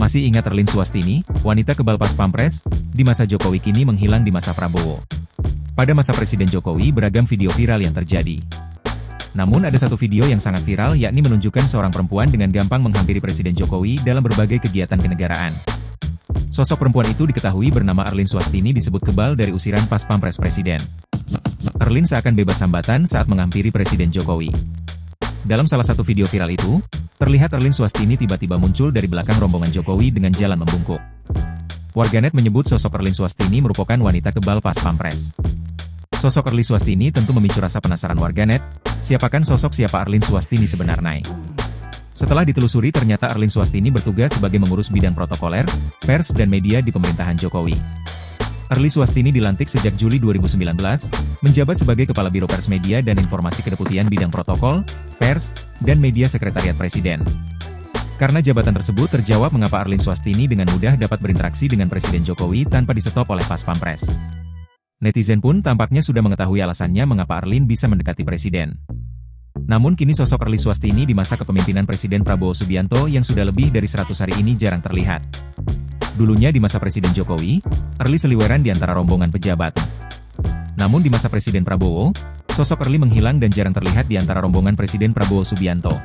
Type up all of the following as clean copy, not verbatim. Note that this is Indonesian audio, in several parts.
Masih ingat Erlin Swastini, wanita kebal pas Pampres, di masa Jokowi kini menghilang di masa Prabowo. Pada masa Presiden Jokowi beragam video viral yang terjadi. Namun ada satu video yang sangat viral yakni menunjukkan seorang perempuan dengan gampang menghampiri Presiden Jokowi dalam berbagai kegiatan kenegaraan. Sosok perempuan itu diketahui bernama Erlin Swastini disebut kebal dari usiran pas Pampres Presiden. Erlin seakan bebas hambatan saat menghampiri Presiden Jokowi. Dalam salah satu video viral itu, terlihat Erlin Swastini tiba-tiba muncul dari belakang rombongan Jokowi dengan jalan membungkuk. Warganet menyebut sosok Erlin Swastini merupakan wanita kebal pas Pampres. Sosok Erlin Swastini tentu memicu rasa penasaran warganet, siapa Erlin Swastini sebenarnya? Setelah ditelusuri ternyata Erlin Swastini bertugas sebagai mengurus bidang protokoler, pers dan media di pemerintahan Jokowi. Erlin Swastini dilantik sejak Juli 2019, menjabat sebagai Kepala Biro Pers Media dan Informasi Kedeputian Bidang Protokol, Pers, dan Media Sekretariat Presiden. Karena jabatan tersebut terjawab mengapa Erlin Swastini dengan mudah dapat berinteraksi dengan Presiden Jokowi tanpa disetop oleh pas Pampres. Netizen pun tampaknya sudah mengetahui alasannya mengapa Erlin bisa mendekati Presiden. Namun kini sosok Erlin Swastini di masa kepemimpinan Presiden Prabowo Subianto yang sudah lebih dari 100 hari ini jarang terlihat. Dulunya di masa Presiden Jokowi, Erlin seliweran di antara rombongan pejabat. Namun di masa Presiden Prabowo, sosok Erlin menghilang dan jarang terlihat di antara rombongan Presiden Prabowo Subianto.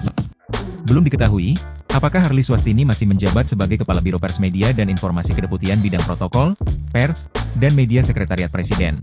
Belum diketahui, apakah Erlin Swastini masih menjabat sebagai Kepala Biro Pers Media dan Informasi Kedeputian Bidang Protokol, Pers, dan Media Sekretariat Presiden.